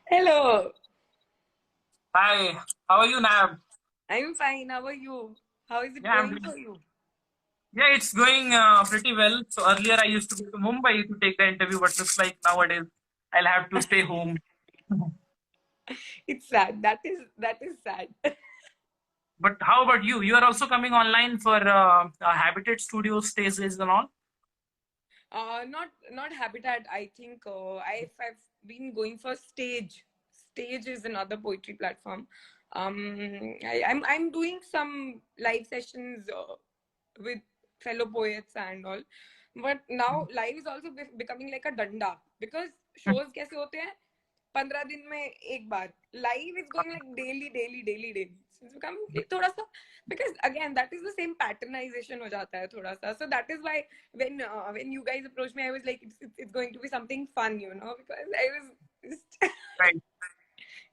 Hello, Hi, how are you, Nab? I'm fine. How are you? How is it Yeah, I'm going doing. for you? Yeah, it's going pretty well. So earlier I used to go to Mumbai to take the interview, but looks like nowadays I'll have to stay home. It's sad. That is sad. But how about you? You are also coming online for Habitat Studio stages and all. Not Habitat. I think I've been going for Stage. Stage is another poetry platform. I'm doing some live sessions with fellow poets and all. But now live is also becoming like a danda because shows कैसे होते हैं 15 दिन में एक बार live is going like daily daily daily daily. So it's becoming थोड़ा सा because again that is the same patternization हो जाता है थोड़ा सा. So that is why when you guys approached me I was like it's going to be something fun, because I was just Right.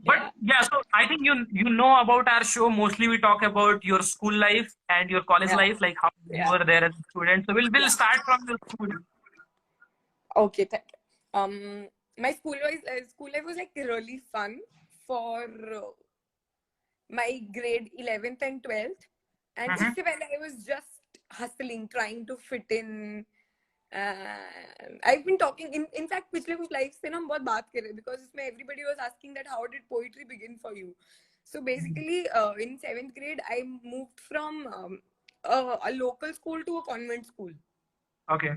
But yeah. yeah, so I think you know about our show. Mostly we talk about your school life and your college Yeah, life, like how you yeah, were there as a student. So we'll yeah. start from your school. Okay, thank you. My school life was like really fun for my grade 11th and 12th, and Mm-hmm. उससे पहले I was just hustling, trying to fit in. I've been talking in fact पिछले कुछ lives से ना हम बहुत बात कर रहे हैं because इसमें everybody was asking that how did poetry begin for you. So basically, in 7th grade, I moved from a local school to a convent school. Okay.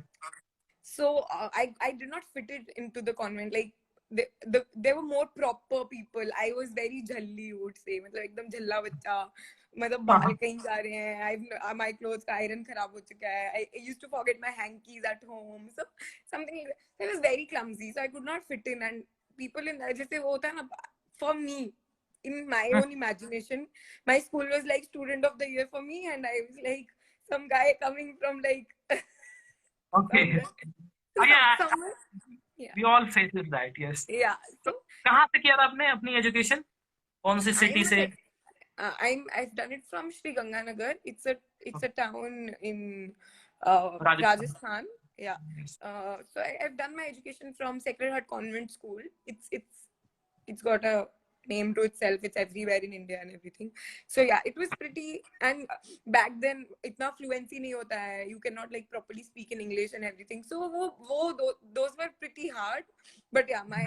So I did not fit it into the convent. Like there were more proper people. I was very jhalli, you would say. मतलब एकदम झल्ला बच्चा. मतलब बाल कहीं जा रहे हैं. My clothes का iron खराब हो चुका है. I used to forget my hankies at home. So something like that. So I was very clumsy. So I could not fit in. And people in जैसे वो होता है ना, for me, in my own imagination, my school was like student of the year for me, and I was like some guy coming from like Okay. somewhere. So Yeah, somewhere, yeah, we all faces that. Yes. yeah. तो So कहाँ से किया था आपने अपनी education? कौन सी I'm city a, से? I've done it from Sri Ganganagar. It's a town in Rajasthan. Rajasthan. Yeah. So I've done my education from Sacred Heart Convent School. It's got a name to itself. It's everywhere in India and everything. So yeah, it was pretty. And back then, इतना fluency नहीं होता है. You cannot like properly speak in English and everything. So those were pretty hard. But yeah, my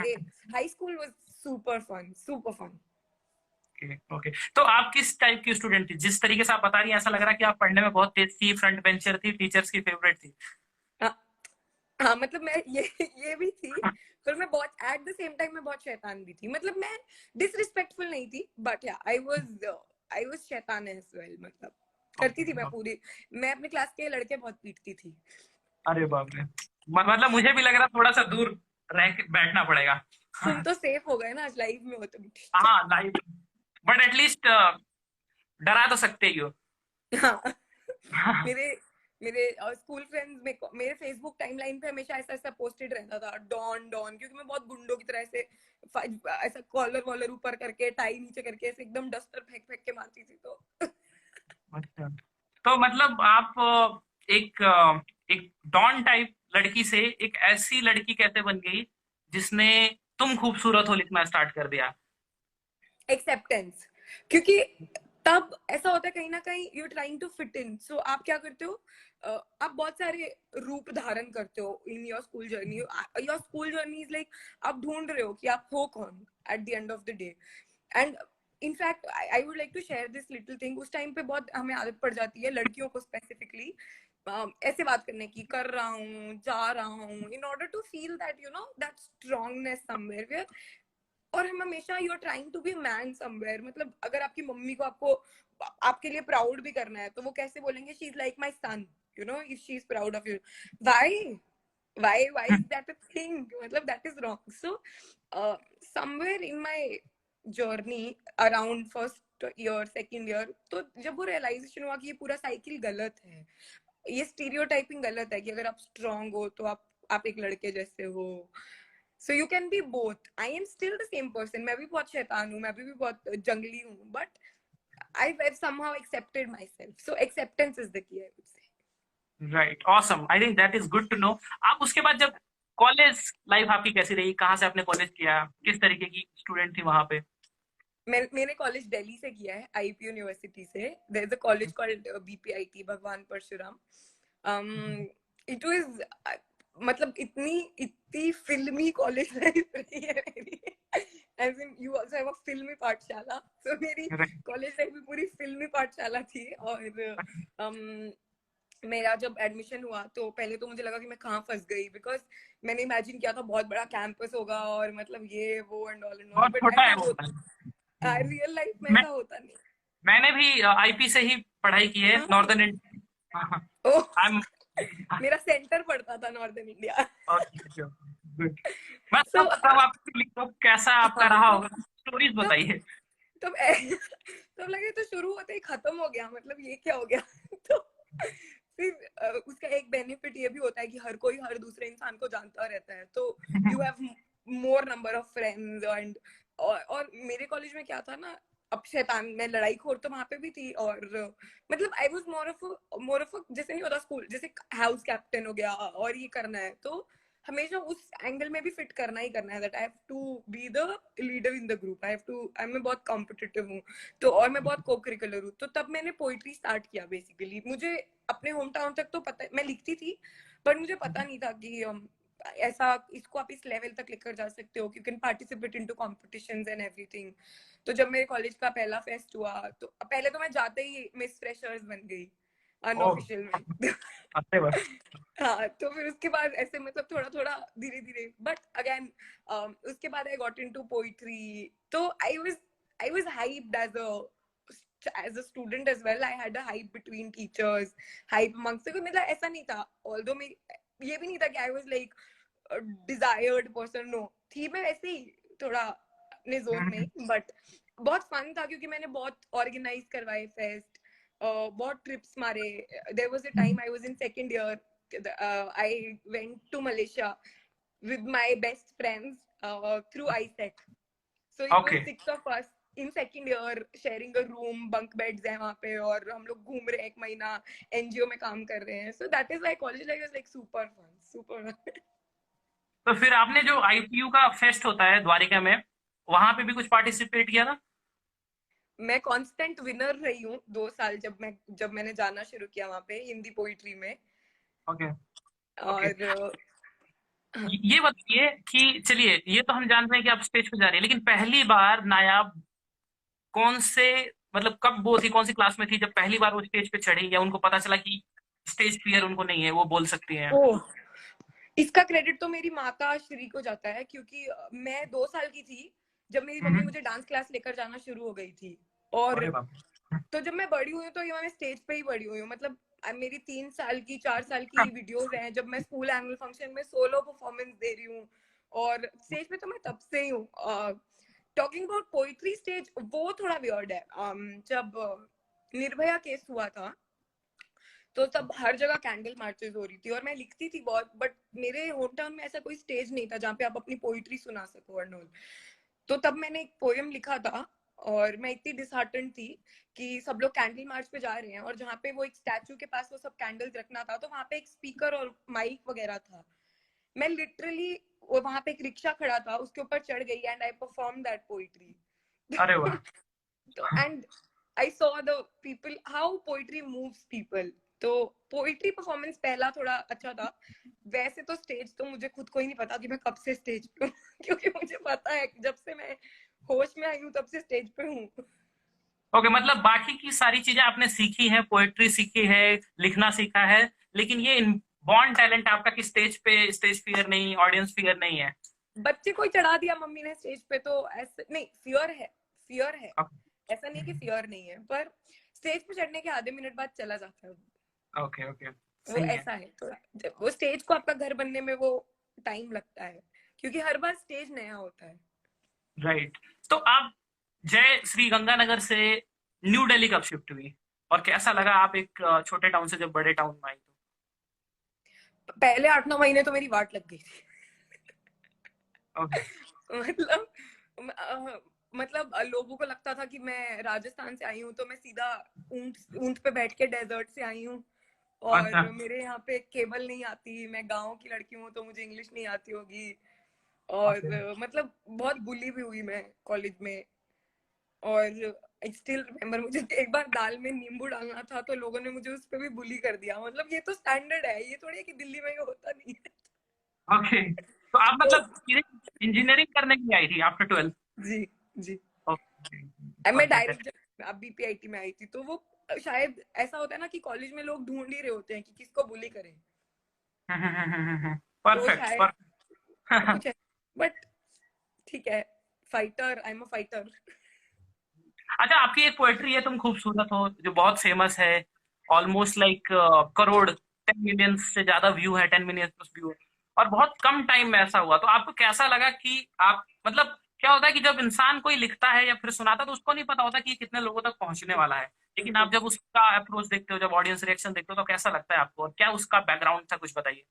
high school was super fun. Super fun. Okay okay, तो आप किस type की student थी? जिस तरीके से आप बता रही हैं ऐसा लग रहा है कि आप पढ़ने में बहुत तेज थी, फ्रंट बेंचर थी, टीचर्स की फेवरेट थी. हाँ, हाँ, मतलब मैं ये भी थी. पर मैं बहुत एट द सेम टाइम मैं बहुत शैतान भी थी. मतलब मैं डिसरिस्पेक्टफुल नहीं थी बट या आई वाज शैतान एज वेल. मतलब करती ओके. थी मैं पूरी. मैं अपने क्लास के लड़के बहुत पीटती थी. अरे बाप रे. मतलब मुझे भी लग रहा थोड़ा सा दूर रह के बैठना पड़ेगा. तुम तो सेफ हो गए ना आज लाइव में हो तुम. ठीक हाँ, लाइफ. बट एटलीस्ट डरा तो सकते ही हो. है. हाँ. मेरे मेरे स्कूल फ्रेंड्स में मेरे फेसबुक टाइमलाइन पे हमेशा ऐसा ऐसा पोस्टेड रहता था डॉन डॉन, क्योंकि मैं बहुत गुंडों की तरह से ऐसा कॉलर वॉलर ऊपर करके टाई नीचे करके ऐसे एकदम डस्टर फेंक फेंक के मारती थी. तो अच्छा. तो मतलब आप एक डॉन टाइप लड़की से एक ऐसी लड़की कैसे बन गई जिसने तुम खूबसूरत हो लिखना स्टार्ट कर दिया? एक्सेप्टेंस. क्योंकि तब ऐसा होता है कहीं ना कहीं you trying to fit in. So आप क्या करते हो, आप बहुत सारे रूप धारण करते हो in your school journey. Your school journey is like आप ढूंढ रहे हो कि आप हो कौन at the end of the day. And in fact I would like to share this little thing. उस टाइम पे बहुत हमें आदत पड़ जाती है लड़कियों को स्पेसिफिकली ऐसे बात करने की, कर रहा हूँ, जा रहा हूँ, in order to feel that that strongness somewhere. और हम हमेशा you are trying to be man somewhere. मतलब अगर आपकी मम्मी को आपको आपके लिए प्राउड भी करना है तो वो कैसे बोलेंगे she is like my son, if she is proud of you. Why why is that a thing. मतलब that is wrong. So somewhere in my journey around first year second year, तो जब वो रियलाइजेशन हुआ कि ये पूरा cycle गलत है, ये स्टीरियोटाइपिंग गलत है कि अगर आप स्ट्रांग हो तो आप एक लड़के जैसे हो. So you can be both. I am still the same person. मैं भी बहुत शैतान हूँ, मैं भी बहुत जंगली हूँ, but I've somehow accepted myself. So acceptance is the key, I would say. Right, awesome. I think that is good to know. आप उसके बाद जब कॉलेज लाइफ आपकी कैसी रही? कहाँ से आपने कॉलेज किया? किस तरीके की स्टूडेंट थी वहां पे? मैंने कॉलेज दिल्ली से किया है, आईपी यूनिवर्सिटी से। There is a college called BPIT, Bhagwan Parshuram. It was, मतलब इतनी इतनी फिल्मी कॉलेज लाइफ रही है मेरी। As in you also have a फिल्मी पाठशाला, तो मेरी कॉलेज लाइफ भी पूरी फिल्मी पाठशाला थी। और मेरा जब एडमिशन हुआ तो पहले तो मुझे लगा कि मैं कहाँ फंस गई, बिकॉज मैंने इमेजिन किया था बहुत बड़ा कैंपस होगा और मतलब ये वो एंड ऑल, बहुत बट छोटा ऐसा है हो, वो। रियल लाइफ में मैं ऐसा होता नहीं। मैंने भी आईपी से ही पढ़ाई की है, हाँ। Northern India. हाँ, ओ, हाँ। मेरा सेंटर पड़ता था नॉर्दर्न इंडिया। Okay, good. मैं तो तब आपको तो कैसा आपका हाँ, रहा होगा, स्टोरीज तब बताइए। तब तब लगे तो शुरू होते ही खत्म हो गया, मतलब ये क्या हो गया। तो फिर उसका एक बेनिफिट ये भी होता है कि हर कोई हर दूसरे इंसान को जानता रहता है, तो you have more number of friends. And और मेरे कॉलेज में क्या था ना, अब शैतान, मैं लड़ाई खोर तो वहां पे भी थी। और मतलब आई वाज मोर ऑफ जैसे नहीं होता स्कूल, जैसे हाउस कैप्टन हो गया और ये करना है, तो हमेशा उस एंगल में भी फिट करना ही करना है, that I have to be the leader in the group, I have to, मैं बहुत कॉम्पिटिटिव हूँ। तो और मैं बहुत को करिकुलर हूँ, तो तब मैंने पोइट्री स्टार्ट किया। बेसिकली मुझे अपने होम टाउन तक तो पता, मैं लिखती थी, बट मुझे पता नहीं था कि ऐसा इसको आप इस लेवल तक लेकर जा सकते हो, you can participate into competitions and everything. तो जब मेरे कॉलेज का पहला फेस्ट हुआ, तो पहले तो मैं जाते ही मिस फ्रेशर्स बन गई ओह, अनऑफिशियल में। अरे वाह। हाँ, तो फिर उसके बाद ऐसे मतलब थोड़ा थोड़ा धीरे धीरे, बट अगेन उसके बाद आई गॉट इनटू पोइट्री। तो I was hyped as a student as well. I had a hype between teachers, hype amongst, मतलब ऐसा नहीं था, ऑल्दो मैं, ये भी नहीं था कि I was like desired person, no, थी मैं वैसे ही थोड़ा अपने जोन में, बट बहुत फन था क्योंकि मैंने बहुत ऑर्गेनाइज करवाए फेस्ट, बहुत ट्रिप्स मारे। There was a time I was in second year, I went to Malaysia with my best friends through ISEC. So it was okay, 6 of us in second year sharing a room, bunk beds है वहाँ पे, और हम लोग घूम रहे हैं 1 महीना, एनजीओ में काम कर रहे हैं। So that is why college life is like super fun, super fun. तो फिर आपने जो आईपीयू का फेस्ट होता है द्वारिका में, वहां पे भी कुछ पार्टिसिपेट किया था? मैं कांस्टेंट विनर रही हूँ 2 साल, जब मैंने जाना शुरू किया वहाँ पे हिंदी पोइट्री में। Okay, okay. और ये बताइए कि चलिए, ये तो हम जानते हैं कि आप स्टेज पे जा रही हैं, लेकिन पहली बार नायाब कौन से, मतलब कब वो थी, कौन सी क्लास में थी जब पहली बार वो स्टेज पे चढ़ी, या उनको पता चला कि स्टेज फियर उनको नहीं है, वो बोल सकती हैं? ओ, इसका क्रेडिट तो मेरी माता श्री को जाता है, क्योंकि मैं 2 साल की थी जब मेरी मम्मी हम्म। मुझे डांस क्लास लेकर जाना शुरू हो गई थी। और अरे बाप रे। तो जब मैं बड़ी हुई तो ये मैं स्टेज पे ही बड़ी हुई हूँ, मतलब मेरी 3 साल की 4 साल की वीडियोस हैं जब मैं स्कूल एनुअल फंक्शन में सोलो परफॉर्मेंस दे रही हूँ। और स्टेज पे तो मैं तब से ही हूँ। टॉकिंग अबाउट पोइट्री स्टेज, वो थोड़ा वियर्ड है। जब निर्भया केस हुआ था, तो तब हर जगह कैंडल मार्चेस हो रही थी और मैं लिखती थी बहुत, बट मेरे होम टाउन में ऐसा कोई स्टेज नहीं था जहाँ पे आप अपनी पोइट्री सुना सको एंड ऑल। तो तब मैंने एक पोयम लिखा था, और मैं इतनी डिसहार्टेंड थी कि सब लोग कैंडल मार्च पे जा रहे हैं और जहाँ पे वो एक स्टैचू के पास वो सब कैंडल्स रखना था, तो वहां पे एक स्पीकर और माइक वगैरह था। मैं लिटरली, वहां पे एक रिक्शा खड़ा था, उसके ऊपर चढ़ गई and I perform that poetry. अरे वाह। तो and I saw the people, how poetry moves people. तो पोइट्री परफॉर्मेंस पहला थोड़ा अच्छा था। वैसे तो स्टेज तो मुझे खुद को ही नहीं पता कि मैं कब से स्टेज पे हूँ। क्योंकि मुझे पता है कि जब से मैं होश में आई हूँ तब से स्टेज पे हूँ। ओके, मतलब बाकी की सारी चीजें आपने सीखी हैं, पोएट्री सीखी है, लिखना सीखा है, लेकिन ये बॉर्न टैलेंट आपका कि स्टेज पे स्टेज फियर नहीं, ऑडियंस फियर नहीं है। बच्चे को ही चढ़ा दिया मम्मी ने स्टेज पे, तो ऐसे नहीं, फियर है, फियर है। ऐसा नहीं कि फियर नहीं है, पर स्टेज पे चढ़ने के आधे मिनट बाद चला जाता है। ओके, ओके, वो सही है। ऐसा है थोड़ा, वो स्टेज को आपका घर बनने में वो टाइम लगता है, क्योंकि हर बार स्टेज नया होता है। राइट। तो आप जय श्री गंगानगर से न्यू दिल्ली कब शिफ्ट हुई, और कैसा लगा आप एक छोटे टाउन से जब बड़े टाउन में आई पहले 8-9 महीने तो मेरी वाट लग गई थी। तो? ओके। मतलब लोगों को लगता था कि मैं राजस्थान से आई हूँ, तो मैं सीधा ऊंट ऊंट पे बैठ के डेजर्ट से आई हूँ। अच्छा। और मेरे यहाँ पे केबल नहीं आती, मैं गांव की लड़की हूँ तो मुझे इंग्लिश नहीं आती होगी। और ओके। मतलब बहुत बुली भी हुई मैं कॉलेज में। और आई स्टिल रिमेम्बर, मुझे एक बार दाल में नींबू डालना था तो लोगों ने मुझे उस पर भी बुली कर दिया। मतलब ये तो स्टैंडर्ड है, ये थोड़ी है कि दिल्ली में ये होता नहीं है। ओके, तो आप तो मतलब इंजीनियरिंग करने के लिए आई थी आफ्टर 12? जी जी, ओके, मैं परफेक्ट है। डायरेक्ट जब अब बीपीआईटी में आई थी तो वो शायद ऐसा होता है ना कि कॉलेज में लोग ढूंढ ही रहे होते हैं कि किसको बुली करें। तो परफेक्ट शायद परफेक्ट। कुछ है, बट ठीक है, fighter, I am a fighter. अच्छा, आपकी एक पोएट्री है, तुम खूबसूरत हो, जो बहुत फेमस है, ऑलमोस्ट लाइक करोड़, 10 मिलियन से ज्यादा व्यू है, 10 मिलियन प्लस व्यू है, और बहुत कम टाइम में ऐसा हुआ। तो आपको कैसा लगा कि आप मतलब, क्या होता है कि जब इंसान कोई लिखता है या फिर सुनाता है तो उसको नहीं पता होता कि ये कितने लोगों तक पहुंचने वाला है, लेकिन आप बिल्कुल। जब उसका अप्रोच देखते हो, जब ऑडियंस रिएक्शन देखते हो, तो कैसा लगता है आपको, और क्या उसका बैकग्राउंड था, कुछ बताइए।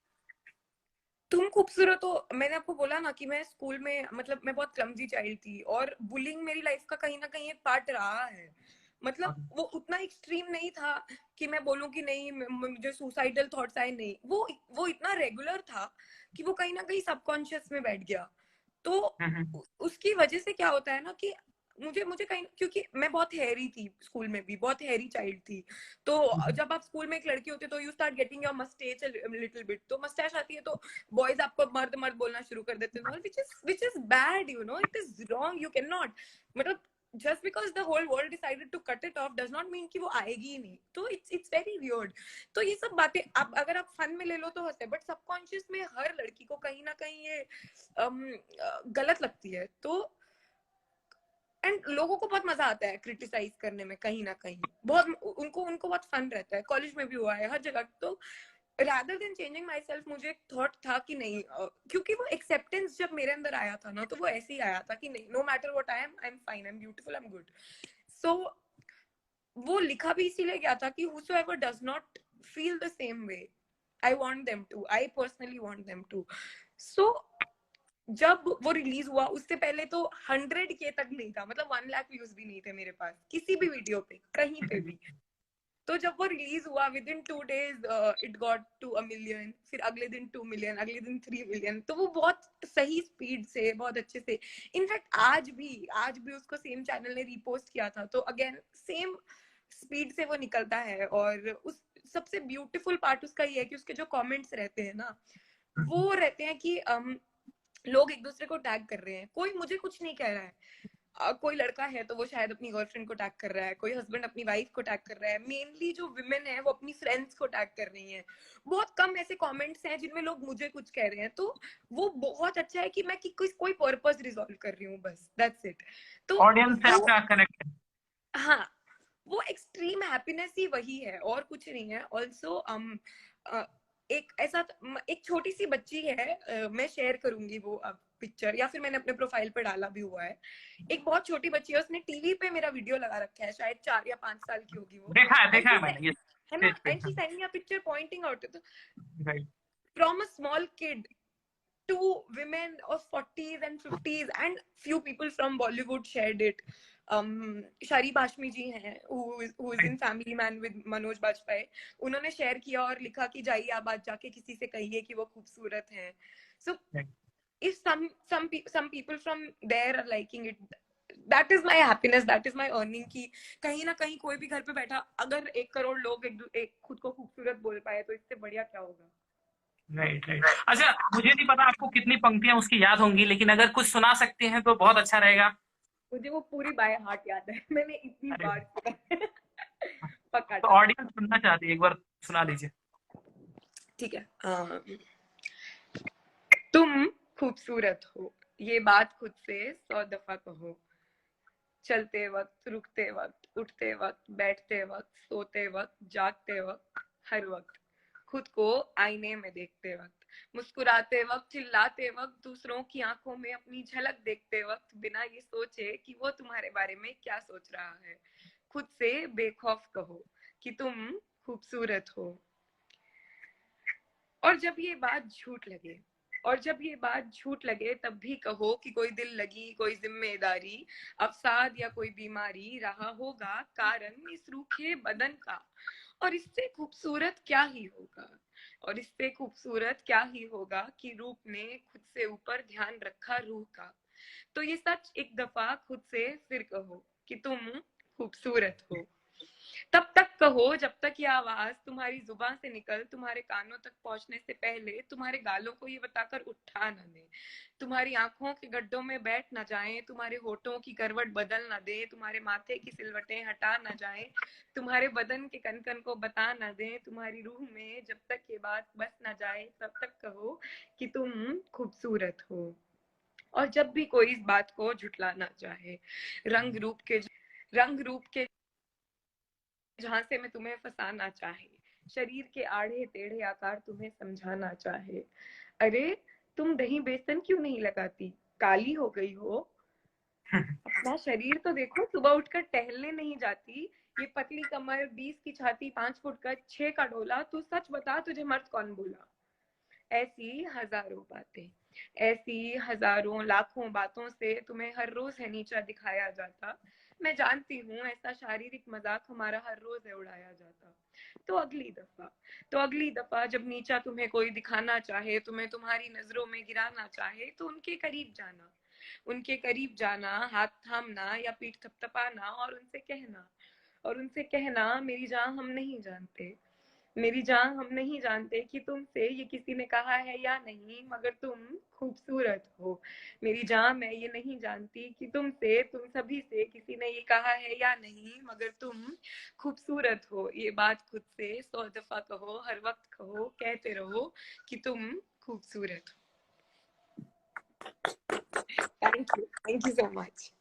तुम खूबसूरत हो, मैंने आपको बोला ना कि मैं स्कूल में, मतलब मैं बहुत क्लमजी चाइल्ड थी और बुलिंग मेरी लाइफ का कहीं ना कहीं एक पार्ट रहा है। मतलब वो उतना एक्सट्रीम नहीं था कि मैं बोलूं कि नहीं मुझे सुसाइडल थॉट्स आए, नहीं, वो इतना रेगुलर था कि वो कहीं ना कहीं सबकॉन्शियस में बैठ गया। तो उसकी वजह से क्या होता है ना कि मुझे मुझे कहीं, क्योंकि मैं बहुत हैरी थी, स्कूल में भी बहुत हैरी चाइल्ड थी। तो जब आप स्कूल में एक लड़की होती है तो you start getting your moustache little bit, तो मस्टैच आती है तो बॉयज आपको मर्द मर्द बोलना शुरू कर देते हैं, which is bad, you know, it is wrong, you can not, मतलब just because the whole world decided to cut it off does not mean कि वो आएगी ही नहीं। तो it's very weird। तो ये सब बातें आप अगर आप फन में ले लो तो हंसते, बट सबकॉन्शियस में हर लड़की को कहीं ना कहीं ये गलत लगती है। तो एंड लोगों को बहुत मजा आता है क्रिटिसाइज करने में, कहीं ना कहीं बहुत उनको उनको बहुत फन रहता है, कॉलेज में भी हुआ है, हर जगह। तो rather than changing myself, मुझे एक थॉट था कि नहीं, क्योंकि वो एक्सेप्टेंस जब मेरे अंदर आया था ना तो वो ऐसे ही आया था कि नहीं, no matter what I am fine, I am beautiful, I am good. So वो लिखा भी इसीलिए गया था कि whosoever does not feel the same way, I want them to, I personally want them to। so जब वो रिलीज हुआ उससे पहले तो 100K तक नहीं था, मतलब 1 लाख व्यूज भी नहीं थे मेरे पास किसी भी वीडियो पे, कहीं पे भी। तो जब वो रिलीज हुआ within 2 days it got to 1 million, फिर अगले दिन 2 मिलियन, अगले दिन 3 मिलियन। तो वो बहुत सही स्पीड से, बहुत अच्छे से, इनफैक्ट आज भी उसको सेम चैनल ने रीपोस्ट किया था, तो अगेन सेम स्पीड से वो निकलता है। और उस सबसे ब्यूटीफुल पार्ट उसका ये है कि उसके जो कमेंट्स रहते हैं ना, वो रहते हैं कि लोग एक दूसरे को टैग कर रहे हैं, कोई मुझे कुछ नहीं कह रहा है। कोई लड़का है तो वो शायद अपनी गर्लफ्रेंड को टैग कर रहा है, कोई हस्बैंड अपनी वाइफ को टैग कर रहा है, मेनली जो विमेन है वो अपनी फ्रेंड्स को टैग कर रही हैं। बहुत कम ऐसे कमेंट्स हैं जिनमें लोग मुझे कुछ कह रहे हैं। तो वो बहुत अच्छा है कि मैं कि कोई पर्पस रिजॉल्व कर रही हूँ, बस दैट्स इट। तो ऑडियंस से वो, आपका कनेक्ट है। हाँ, वो एक्सट्रीम हैप्पीनेस ही वही है और कुछ नहीं है। ऑल्सो एक ऐसा, एक छोटी सी बच्ची है, मैं शेयर करूंगी वो अब पिक्चर, या फिर मैंने अपने प्रोफाइल पे डाला भी हुआ है। एक बहुत छोटी बच्ची है, उसने टीवी पे मेरा वीडियो लगा रखा है, शायद 4 या 5 साल की होगी वो। एंड देखा शी है मैंने ये है ना, स्टेज पे। And she send me a picture pointing out, तो right. From a small kid to women of 40s and 50s, and few people from Bollywood shared it। शरी भाशमी जी हैं, who is in Family Man with Manoj Bajpayee, उन्होंने share किया और लिखा कि जाइए आप आज जाके किसी से कहिए कि वो खूबसूरत हैं। So if some people from there are liking it, that is my happiness, that is my earning। कि कहीं ना कहीं कोई भी घर पे बैठा अगर 1 करोड़ लोग एक खुद को खूबसूरत बोल पाए तो इससे बढ़िया क्या होगा। Right right. अच्छा, मुझे नहीं पता आपको कितनी पंक्तियां उसकी याद होंगी, लेकिन अगर कुछ सुना सकते हैं तो बहुत अच्छा रहेगा। मुझे वो पूरी बाय हार्ट याद है, मैंने इतनी अरे, बार सुना है। पक्का तो था। ऑडियंस सुनना चाहती है, एक बार सुना दीजिए। ठीक है। तुम खूबसूरत हो, ये बात खुद से 100 दफा कहो। चलते वक्त, रुकते वक्त, उठते वक्त, बैठते वक्त, सोते वक्त, जागते वक्त, हर वक्त, खुद को आईने में देखते वक्त, मुस्कुराते वक्त, चिल्लाते वक्त, दूसरों की आंखों में अपनी झलक देखते वक्त, बिना ये सोचे कि वो तुम्हारे बारे में क्या सोच रहा है, खुद से बेखौफ कहो कि तुम खूबसूरत हो। और जब ये बात झूठ लगे, और जब ये बात झूठ लगे तब भी कहो कि कोई दिल लगी, कोई जिम्मेदारी, अवसाद या कोई बीमारी रहा होगा कारण इस रूखे बदन का। और इससे खूबसूरत क्या ही होगा, और इससे खूबसूरत क्या ही होगा कि रूप ने खुद से ऊपर ध्यान रखा रूह का। तो ये सच एक दफा खुद से फिर कहो कि तुम खूबसूरत हो। तब तक कहो जब तक ये आवाज तुम्हारी जुबान से निकल तुम्हारे कानों तक पहुंचने से पहले तुम्हारे गालों को ये बताकर उठा न दे, तुम्हारी आंखों के गड्ढों में बैठ न जाए, तुम्हारे होठों की करवट बदल न दे, तुम्हारे माथे की सिलवटें हटा न जाए, तुम्हारे बदन के कन कन को बता न दे, तुम्हारी रूह में जब तक ये बात बस न जाए तब तक कहो कि तुम खूबसूरत हो। और जब भी कोई इस बात को झुटलाना चाहे, रंग रूप के झांसे में तुम्हें फंसाना चाहे, शरीर के आड़े टेढ़े आकार तुम्हें समझाना चाहे, अरे तुम दही बेसन क्यों नहीं लगाती, काली हो गई हो, अपना शरीर तो देखो, सुबह उठकर टहलने नहीं जाती, ये पतली कमर, 20 की छाती, 5 फुट का 6 का डोला, तू सच बता तुझे मर्द कौन बोला। ऐसी हजारों बातें, ऐसी हजारों लाखों बातों से तुम्हें हर रोज है नीचा दिखाया जाता। मैं जानती हूँ ऐसा शारीरिक मजाक हमारा हर रोज है उड़ाया जाता। तो अगली दफा जब नीचा तुम्हें कोई दिखाना चाहे, तुम्हें तुम्हारी नजरों में गिराना चाहे, तो उनके करीब जाना, उनके करीब जाना, हाथ थामना या पीठ थपथपाना और उनसे कहना मेरी जान हम नहीं जानते, मेरी जान हम नहीं जानते कि तुमसे ये किसी ने कहा है या नहीं, मगर तुम खूबसूरत हो। मेरी जान मैं ये नहीं जानती कि तुम सभी से किसी ने ये कहा है या नहीं, मगर तुम खूबसूरत हो। ये बात खुद से 100 दफा कहो, हर वक्त कहो, कहते रहो कि तुम खूबसूरत हो। Thank you so much.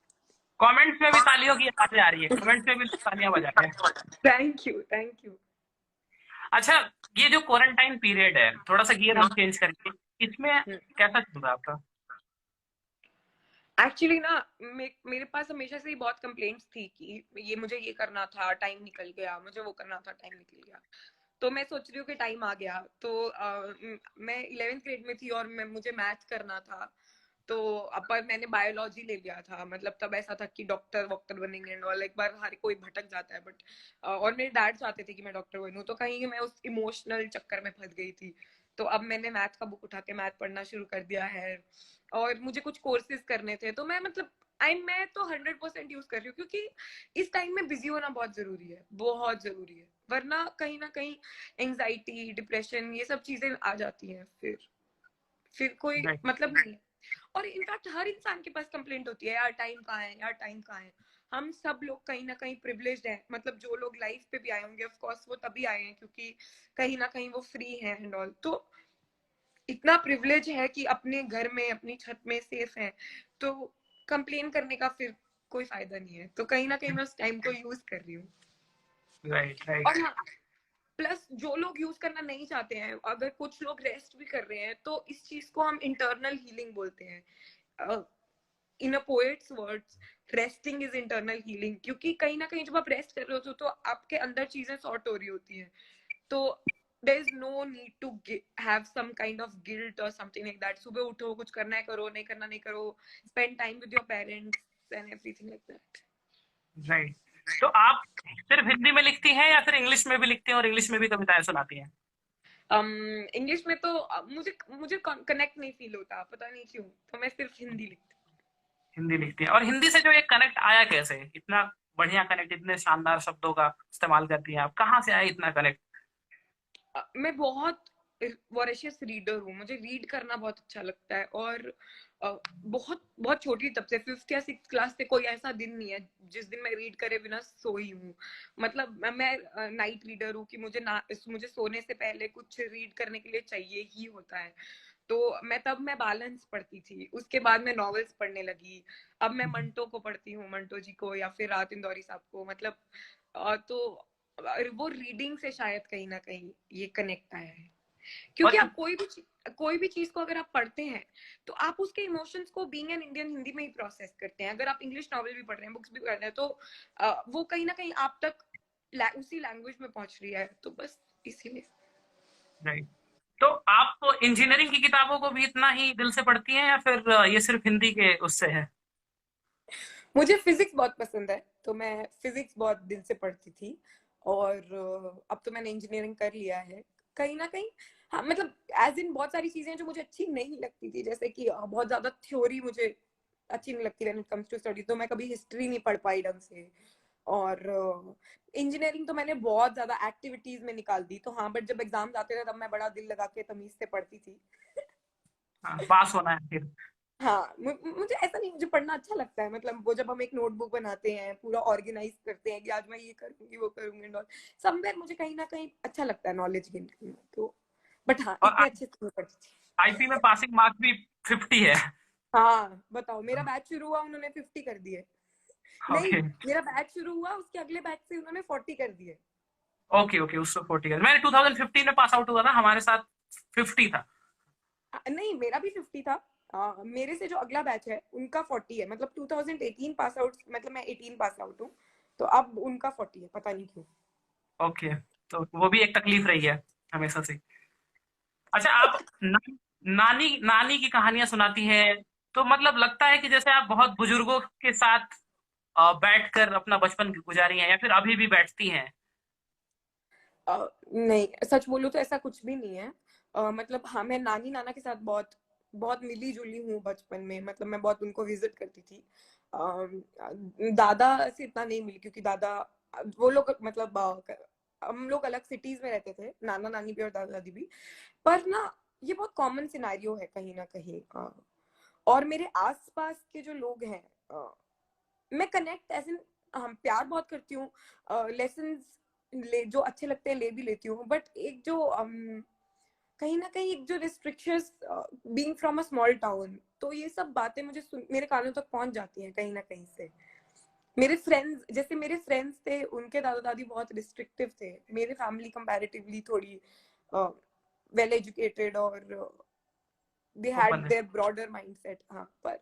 Comments में भी तालियों की आवाजें आ रही है, कमेंट्स में भी तालियां बजा रहे हैं। Thank you. अच्छा, ये जो क्वारंटाइन पीरियड है, थोड़ा सा गियर हम चेंज करके, इसमें कैसा चल रहा है आपका? एक्चुअली ना मेरे पास हमेशा से ही बहुत कंप्लेंट्स थी कि ये मुझे ये करना था टाइम निकल गया, मुझे वो करना था टाइम निकल गया। तो मैं सोच रही हूँ कि टाइम आ गया। तो मैं 11th ग्रेड में थी और मुझे मैथ करना था। तो पर मैंने बायोलॉजी ले लिया था, मतलब तब ऐसा था कि डॉक्टर वॉक्टर बनेंगे और एक बार हर कोई भटक जाता है, बट और मेरे डैड चाहते थे कि मैं डॉक्टर बनूं, तो कहीं मैं उस इमोशनल चक्कर में फंस गई थी। तो अब मैंने मैथ का बुक उठा के मैथ पढ़ना शुरू कर दिया है और मुझे कुछ कोर्सेज करने थे, तो मैं मतलब मैं तो 100% यूज कर रही हूँ, क्योंकि इस टाइम में बिजी होना बहुत जरूरी है, बहुत जरूरी है, वरना कहीं ना कहीं एंजाइटी डिप्रेशन ये सब चीजें आ जाती हैं, फिर कोई राइट। मतलब नहीं है। और इनफैक्ट हर इंसान के पास कंप्लेंट होती है, यार टाइम कहाँ है, यार टाइम कहाँ है। हम सब लोग कहीं ना कहीं प्रिविलेज्ड हैं, मतलब जो लोग लाइफ पे भी आए होंगे ऑफ कोर्स वो तभी आए हैं क्योंकि कहीं ना कहीं वो फ्री हैं एंड ऑल। तो इतना प्रिविलेज है कि अपने घर में अपनी छत में सेफ है, तो कंप्लेन करने का फिर कोई फायदा नहीं है। तो कहीं ना कहीं मैं उस टाइम को यूज कर रही हूँ। राइट। और राइट। हाँ, प्लस जो लोग यूज करना नहीं चाहते हैं, अगर कुछ लोग रेस्ट भी कर रहे हैं, तो इस चीज को हम इंटरनल हीलिंग बोलते हैं। In a poet's words, resting is internal healing, क्योंकि कहीं ना कहीं जब आप रेस्ट कर रहे हो तो आपके अंदर चीजें सॉर्ट हो रही होती हैं। तो there is no need to have some kind of guilt or something like that. सुबह उठो, कुछ करना है करो, नहीं करना नहीं करो, spend time with your parents and everything like that. Right. तो आप सिर्फ हिंदी में लिखती हैं या फिर इंग्लिश में भी लिखती हैं और इंग्लिश में भी कविताएं सुनाती हैं? इंग्लिश में तो मुझे मुझे कनेक्ट नहीं फील होता, पता नहीं क्यों, तो मैं सिर्फ हिंदी लिखती हिंदी लिखती हैं। और हिंदी से जो एक कनेक्ट आया कैसे, इतना बढ़िया कनेक्ट, इतने शानदार शब्दों का इस्तेमाल करती हैं आप, कहाँ से आया इतना कनेक्ट? मैं बहुत वॉरेशियस रीडर हूँ, मुझे रीड करना बहुत अच्छा लगता है। और बहुत बहुत छोटी तब से 5th या 6th क्लास से कोई ऐसा दिन नहीं है जिस दिन मैं रीड करे बिना सोई हूँ। मतलब मैं नाइट रीडर हूँ कि मुझे सोने से पहले कुछ रीड करने के लिए चाहिए ही होता है। तो मैं बैलेंस पढ़ती थी, उसके बाद मैं नॉवेल्स पढ़ने लगी। अब मैं मंटो को पढ़ती हूँ, मंटो जी को, या फिर रात इंदौरी साहब को। मतलब तो वो रीडिंग से शायद कहीं ना कहीं ये कनेक्ट आया है, क्योंकि और आप कोई भी चीज को अगर आप पढ़ते हैं तो आप उसके इमोशंस को बीइंग एन इंडियन हिंदी में ही प्रोसेस करते हैं। अगर आप इंग्लिश नॉवल भी पढ़ रहे हैं, बुक्स भी पढ़ रहे हैं, तो वो कहीं ना कहीं आप तक उसी लैंग्वेज में पहुंच रही है, तो बस इसीलिए। राइट। तो आप इंजीनियरिंग की किताबों को भी इतना ही दिल से पढ़ती हैं या फिर ये सिर्फ हिंदी के उससे है? मुझे फिजिक्स बहुत पसंद है, तो मैं फिजिक्स बहुत दिल से पढ़ती थी। और अब तो मैंने इंजीनियरिंग कर लिया है कहीं ना कहीं। हाँ मतलब एज इन बहुत सारी चीजें जो मुझे अच्छी नहीं लगती थी, जैसे कि बहुत ज्यादा थ्योरी मुझे अच्छी नहीं लगती when it comes to study, तो मैं कभी हिस्ट्री नहीं पढ़ पाई ढंग से। और इंजीनियरिंग तो मैंने बहुत ज्यादा एक्टिविटीज में निकाल दी, तो हाँ, बट जब एग्जाम आते थे तब मैं बड़ा दिल लगा के तमीज से पढ़ती थी। हाँ, पास होना है फिर। हाँ, मुझे ऐसा नहीं, मुझे पढ़ना अच्छा लगता है, मतलब वो जब हम एक नोटबुक बनाते हैं, पूरा ऑर्गेनाइज करते हैं कि आज मैं ये करूंगी वो करूंगी एंड ऑल, समवेयर मुझे कहीं ना कहीं अच्छा लगता है नॉलेज गेन करना, तो बट हाँ और इतने अच्छे से नहीं पढ़ती थी। आईपी में पासिंग मार्क्स भी 50 है। हाँ बताओ, मेरा बैच शुरू हुआ उन्होंने 50 कर दिए। नहीं, ओके मेरा बैच शुरू हुआ उसके अगले बैच से उन्होंने 40 कर दिए। ओके ओके, उससे 40 है। मैंने 2015 में पास आउट हुआ था, हमारे साथ 50 था। नहीं, मेरा भी 50 था। मेरे से जो अगला बैच है उनका 40 है, मतलब 2018 पास आउट, मतलब मैं 18 पास आउट हूँ, तो अब उनका 40 है, पता नहीं क्यों। ओके, तो वो भी एक तकलीफ रही है हमेशा से। अच्छा, आप नानी नानी की कहानियां सुनाती हैं, तो मतलब लगता है कि जैसे आप बहुत बुजुर्गों के साथ बैठकर अपना बचपन गुजारी हैं, या फिर अभी भी बैठती हैं। नहीं, सच बोलूं तो ऐसा कुछ भी नहीं है। मतलब हाँ, मैं नानी नाना के साथ बहुत बहुत मिली जुली हूँ बचपन में, मतलब मैं बहुत उनको विजिट करती थी। दादा से इतना नहीं मिली, क्योंकि दादा वो लोग मतलब हम लोग अलग सिटीज में रहते थे, नाना नानी भी और दादा दादी भी। पर ना, ये बहुत कॉमन सिनारियो है कहीं ना कहीं। और मेरे आसपास के जो लोग हैं, मैं कनेक्ट ऐसे, हम प्यार बहुत करती हूँ, लेसन ले जो अच्छे लगते हैं ले भी लेती हूँ, बट एक जो कहीं ना कहीं एक जो restrictions, being from a small town, तो ये सब बातें मेरे कानों तक पहुंच जाती हैं कहीं ना कहीं से। मेरे फ्रेंड्स, जैसे मेरे फ्रेंड्स थे, उनके दादा दादी बहुत रिस्ट्रिक्टिव थे, मेरे फैमिली कंपैरेटिवली थोड़ी वेल एजुकेटेड, और दे हैड ओपन है। Their broader mindset. हाँ, पर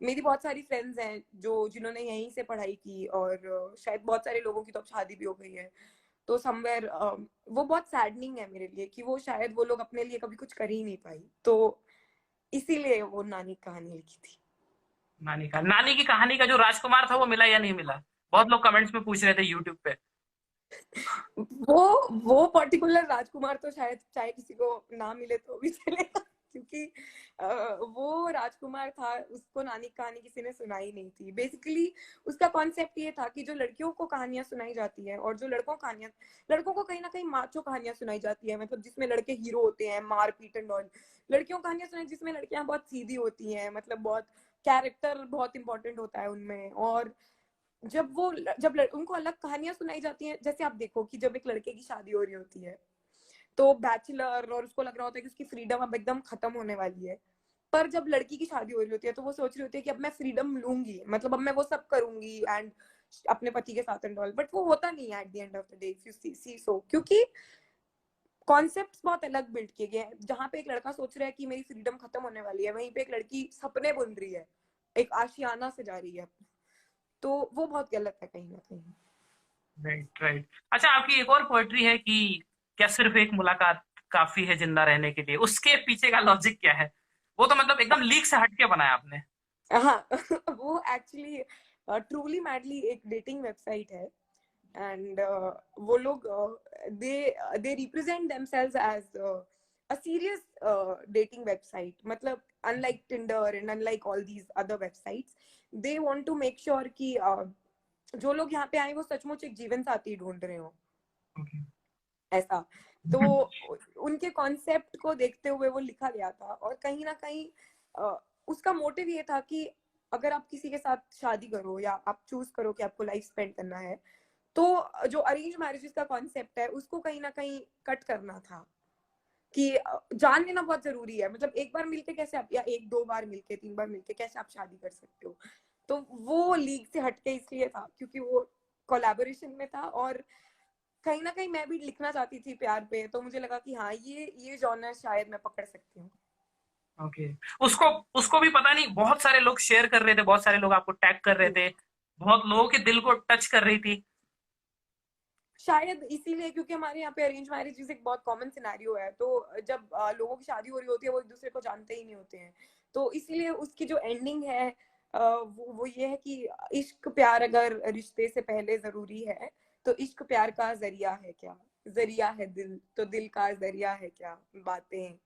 मेरी बहुत सारी फ्रेंड्स हैं जो जिन्होंने यहीं से पढ़ाई की, और शायद बहुत सारे लोगों की तो अब शादी भी हो गई है, तो समवेयर वो बहुत सैडनिंग है मेरे लिए कि वो शायद वो लोग अपने लिए कभी कुछ कर ही नहीं पाई, तो इसीलिए वो नानी कहानी लिखी थी। नानी की कहानी का जो राजकुमार था वो मिला या नहीं मिला? बहुत लोग कमेंट्स में पूछ रहे थे यूट्यूब पे। वो पर्टिकुलर राजकुमार तो शायद चाहे किसी को ना मिले तो भी चलेगा, क्योंकि वो राजकुमार था, उसको नानी कहानी किसी ने सुनाई नहीं थी। बेसिकली उसका कॉन्सेप्ट ये था कि जो लड़कियों को कहानियां सुनाई जाती है और जो लड़कों को कहीं ना कहीं माचो कहानियां सुनाई जाती है, मतलब जिसमें लड़के हीरो होते हैं, मार पीट एंड ऑल। लड़कियों को कहानियां सुनाई जिसमें लड़कियां बहुत सीधी होती हैं, मतलब बहुत कैरेक्टर बहुत इंपॉर्टेंट होता है उनमें। और उनको अलग कहानियां सुनाई जाती हैं, जैसे आप देखो कि जब एक लड़के की शादी हो रही होती है, तो बैचलर, और उसको लग रहा होता है कि उसकी फ्रीडम अब एकदम खत्म होने वाली है। पर जब लड़की की शादी हो रही होती है, तो वो सोच रही होती है कि अब मैं फ्रीडम लूंगी, मतलब अब मैं वो सब करूंगी एंड अपने पति के साथ एंड ऑल, बट वो होता नहीं है at the end of the day, if you see so, क्योंकि कॉन्सेप्ट्स बहुत अलग बिल्ड किए गए हैं। जहां पे एक लड़का सोच रहा है कि मेरी फ्रीडम खत्म होने वाली है, वहीं पे एक लड़की सपने बुन रही है, एक आशियाना से जा रही है, तो वो बहुत गलत है कहीं ना कहीं। Right right. अच्छा, आपकी एक और पोएट्री है कि क्या सिर्फ एक मुलाकात काफी है जिंदा रहने के लिए, उसके पीछे का लॉजिक क्या है? वो तो मतलब एकदम लीक से हटके बनाया आपने। हाँ वो एक्चुअली ट्रूली मैडली एक डेटिंग वेबसाइट है, एंड वो लोग they they represent themselves as a serious dating website, मतलब unlike Tinder and unlike all these other websites, they want to make sure कि जो लोग यहाँ पे आए वो सचमुच एक जीवन साथी ढूंढ रहे हो, ओके। ऐसा। तो उनके कॉन्सेप्ट को देखते हुए वो लिखा गया था, और कहीं ना कहीं उसका मोटिव ये था कि अगर आप किसी के साथ शादी करो या आप चूज करो कि आपको लाइफ स्पेंड करना है, तो जो अरेंज मैरिजेस का कॉन्सेप्ट है उसको कहीं ना कहीं कट करना था, कि जान लेना बहुत जरूरी है, मतलब एक बार मिलके कैसे आप, या एक दो बार मिलके, तीन बार मिलके कैसे आप शादी कर सकते हो। तो वो लीग से हटके इसलिए था क्योंकि वो कोलैबोरेशन में था, और कहीं ना कहीं मैं भी लिखना चाहती थी प्यार पे, तो मुझे लगा कि हाँ, ये जॉनर शायद मैं पकड़ सकती हूँ। ओके। उसको उसको भी पता नहीं, बहुत सारे लोग शेयर कर रहे थे, बहुत सारे लोग आपको टैग कर रहे थे, बहुत लोगों के दिल को टच कर रही थी। शायद इसीलिए, क्योंकि हमारे यहाँ पे अरेंज मैरिज एक बहुत कॉमन सिनेरियो है, तो जब लोगों की शादी हो रही होती है वो एक दूसरे को जानते ही नहीं होते हैं, तो इसीलिए उसकी जो एंडिंग है वो ये है कि इश्क प्यार अगर रिश्ते से पहले जरूरी है, तो इश्क प्यार का जरिया है क्या, जरिया है दिल तो दिल का जरिया है क्या, बातें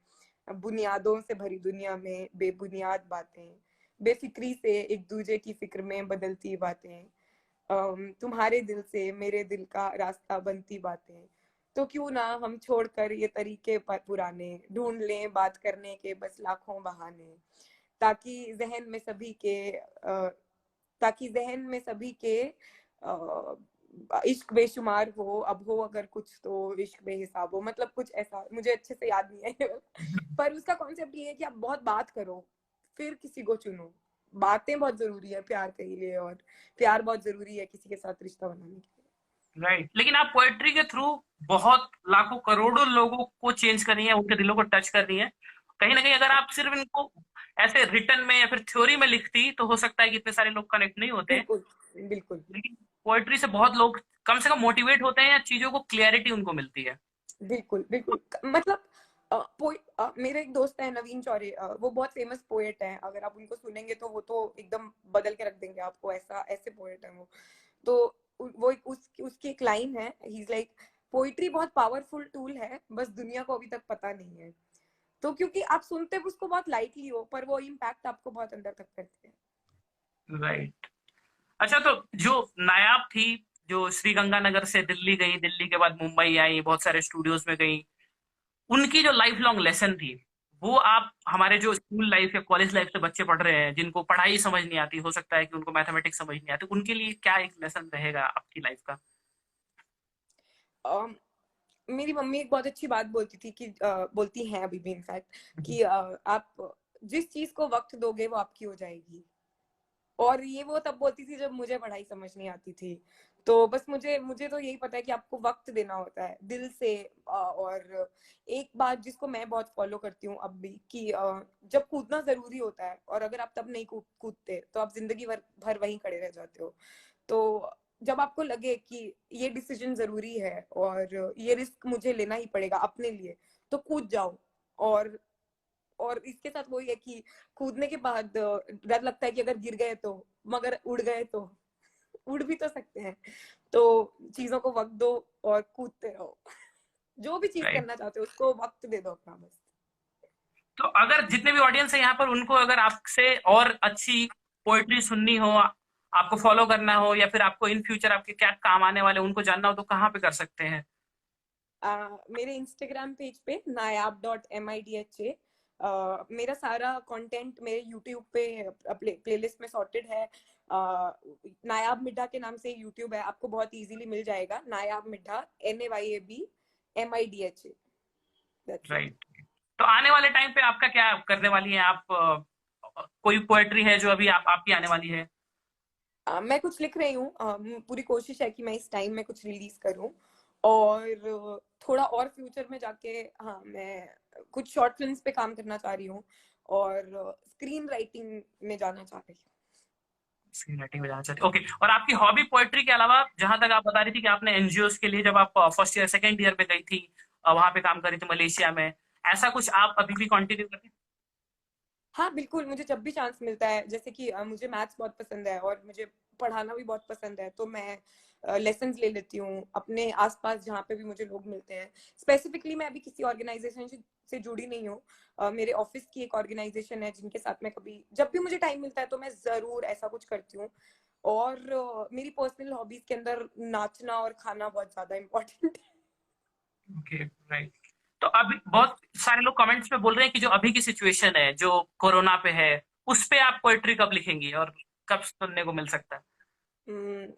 बुनियादों से भरी दुनिया में बेबुनियाद बातें, बेफिक्री से एक दूजे की फिक्र में बदलती बातें, तुम्हारे दिल से मेरे दिल का रास्ता बनती बातें, तो क्यों ना हम छोड़कर ये तरीके पुराने ढूंढ लें बात करने के बस लाखों बहाने, ताकि जहन में सभी के ताकि जहन में सभी के इश्क बेशुमार हो, अब हो अगर कुछ तो इश्क बेहिसाब हो, मतलब कुछ ऐसा, मुझे अच्छे से याद नहीं है पर उसका कॉन्सेप्ट ये है कि आप बहुत बात करो फिर किसी को चुनो, बातें बहुत जरूरी है प्यार के लिए, और प्यार बहुत जरूरी है किसी के साथ रिश्ता बनाने के लिए। राइट, लेकिन आप पोएट्री के थ्रू बहुत लाखों करोड़ों लोगों को चेंज कर रही हैं, उनके दिलों को टच कर रही हैं। कहीं ना कहीं अगर आप सिर्फ इनको ऐसे रिटर्न में या फिर थ्योरी में लिखती तो हो सकता है कि इतने सारे लोग कनेक्ट नहीं होते हैं। बिल्कुल बिल्कुल लेकिन पोएट्री से बहुत लोग कम से कम मोटिवेट होते हैं या चीजों को क्लियरिटी उनको मिलती है। बिल्कुल बिल्कुल मतलब मेरे एक दोस्त है नवीन चौरे, वो बहुत फेमस पोएट हैं, अगर आप उनको सुनेंगे तो वो तो एकदम बदल के रख देंगे आपको, ऐसा ऐसे पोएट हैं वो। तो वो उसकी एक लाइन है, ही इज लाइक, पोइट्री बहुत पावरफुल टूल है, बस दुनिया को अभी तक पता नहीं है। तो क्योंकि आप सुनते उसको बहुत लाइटली हो, पर वो इम्पैक्ट आपको बहुत अंदर तक करते हैं। राइट। अच्छा, तो जो नायाब थी, जो श्री गंगानगर से दिल्ली गई, दिल्ली के बाद मुंबई आई, बहुत सारे स्टूडियोज में गई, उनकी जो लाइफ लॉन्ग लेसन थी, वो आप हमारे जो स्कूल लाइफ या कॉलेज लाइफ से बच्चे पढ़ रहे हैं जिनको पढ़ाई समझ नहीं आती, हो सकता है कि उनको मैथमेटिक्स समझ नहीं आती, उनके लिए क्या एक लेसन रहेगा आपकी लाइफ का? अम, मेरी मम्मी एक बहुत अच्छी बात बोलती थी कि बोलती हैं अभी भी इनफैक्ट कि आप जिस चीज को वक्त दोगे वो आपकी हो जाएगी। और ये वो तब बोलती थी जब मुझे पढ़ाई समझ नहीं आती थी। तो बस मुझे मुझे तो यही पता है कि आपको वक्त देना होता है दिल से। और एक बात जिसको मैं बहुत फॉलो करती हूँ अब भी कि जब कूदना जरूरी होता है, और अगर आप तब नहीं कूदते तो आप जिंदगी भर वहीं खड़े रह जाते हो। तो जब आपको लगे कि ये डिसीजन जरूरी है और ये रिस्क मुझे लेना ही पड़ेगा अपने लिए, तो कूद जाओ। और इसके साथ वही है कि कूदने के बाद डर लगता है कि अगर गिर गए तो, मगर उड़ गए तो उड़ भी तो सकते हैं। तो चीजों को वक्त दो और कूदते रहो। जो भी चीज राइट। करना चाहते हो उसको वक्त दे दो अपना बस। तो अगर जितने भी ऑडियंस है यहाँ पर, उनको अगर आपसे और अच्छी पोएट्री सुननी हो, आपको फॉलो करना हो, या फिर आपको इन फ्यूचर आपके क्या काम आने वाले उनको जानना हो, तो कहाँ पे कर सकते हैं? मेरे इंस्टाग्राम पेज पे नायाब.midha, मेरा सारा कंटेंट मेरे यूट्यूब पे प्लेलिस्ट में सॉर्टेड है। नायाब मिड्ढा के नाम से यूट्यूब है, आपको बहुत इजीली मिल जाएगा, Nayab Midha, NAYABMIDHA। That's it. Right. तो आने वाले टाइम पे आपका क्या करने वाली है आप? कोई पोएट्री है जो अभी आपकी आने वाली है? मैं कुछ लिख रही हूँ, पूरी कोशिश है कि मैं इस टाइम में कुछ रिलीज करूँ। और थोड़ा और फ्यूचर में जाके, हाँ, मैं कुछ शॉर्ट फिल्म्स पे काम करना चाह रही हूँ और स्क्रीन राइटिंग में जाना चाह रही हूँ। स्क्रीन राइटिंग में जाना चाहती, ओके। और आपकी हॉबी पोएट्री के अलावा, जहां तक आप बता रही थी कि आपने एनजीओ के लिए जब आप फर्स्ट ईयर सेकंड ईयर में गई थी, वहां पे काम कर रही थी मलेशिया में, ऐसा कुछ आप अभी भी कंटिन्यू करती हैं? हाँ बिल्कुल, मुझे जब भी चांस मिलता है, जैसे कि मुझे मैथ्स बहुत पसंद है और मुझे पढ़ाना भी बहुत पसंद है, तो मैं लेसन्स ले लेती हूँ अपने आसपास जहाँ पे भी मुझे लोग मिलते हैं। स्पेसिफिकली मैं अभी किसी ऑर्गेनाइजेशन से जुड़ी नहीं हूँ। मेरे ऑफिस की एक ऑर्गेनाइजेशन है जिनके साथ मैं कभी जब भी मुझे टाइम मिलता है तो मैं जरूर ऐसा कुछ करती हूँ। और मेरी पर्सनल हॉबीज के अंदर नाचना और खाना बहुत ज्यादा इम्पोर्टेंट है। Okay, right. तो अभी बहुत सारे लोग कमेंट्स में बोल रहे हैं कि जो अभी की सिचुएशन है, जो कोरोना पे है, उस पे आप पोएट्री कब लिखेंगी और कब सुनने को मिल सकता है?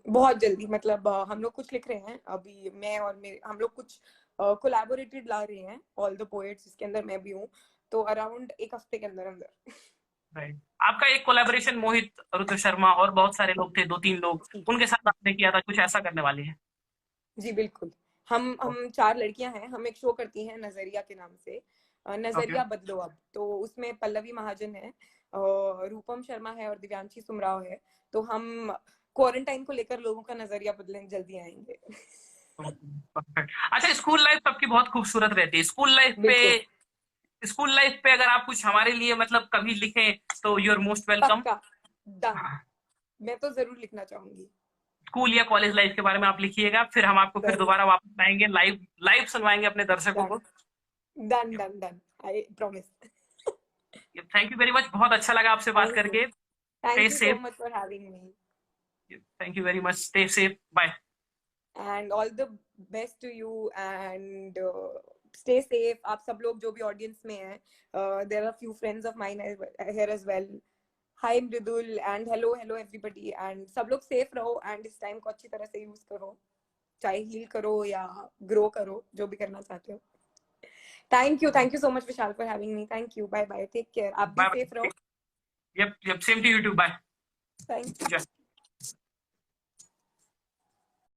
बहुत जल्दी, मतलब हम लोग कुछ लिख रहे हैं अभी, मैं और मेरे हम लोग कुछ कोलैबोरेटेड ला रहे हैं, ऑल द पोएट्स जिसके अंदर मैं भी हूँ। तो अराउंड एक हफ्ते के अंदर अंदर। राइट। आपका एक कोलैबोरेशन मोहित रुद्र शर्मा और बहुत सारे लोग थे, दो तीन लोग, जी उनके साथ आपने किया था, कुछ ऐसा करने वाली है? जी बिल्कुल। हम चार लड़कियां हैं, हम एक शो करती हैं नजरिया के नाम से, ओके। नजरिया बदलो अब। तो उसमें पल्लवी महाजन है, रूपम शर्मा है और दिव्यांशी सुमराव है। तो हम क्वारंटाइन को लेकर लोगों का नजरिया बदलने जल्दी आएंगे। परफेक्ट। अच्छा, स्कूल लाइफ सबकी बहुत खूबसूरत रहती है। बिल्कुल। स्कूल लाइफ पे अगर आप कुछ हमारे लिए मतलब कभी लिखें तो यू आर मोस्ट वेलकम। पक्का। डन। मैं तो जरूर लिखना चाहूंगी। स्कूल या कॉलेज लाइफ के बारे में आप लिखिएगा, फिर हम आपको फिर दोबारा वापस आएंगे, लाइव लाइव सुनवाएंगे अपने दर्शकों को। Done done done, I promise. Thank you very much, बहुत अच्छा लगा आपसे बात करके। Stay thank you so safe. Much for having me, thank you very much, stay safe, bye. And all the best to you, and stay safe. आप सब लोग जो भी ऑडियंस में हैं, there are few friends of mine here as well. Hi Mridul and hello hello everybody, and सब लोग safe रहो एंड इस टाइम को अच्छी तरह से यूज करो, चाहे हील करो या ग्रो करो, जो भी करना चाहते हो। Thank you so much Vishal for having me. Thank you, bye bye, take care, आप भी बाय सेफ रहो। Bye. Yup yup, same to you too, bye. Thank you.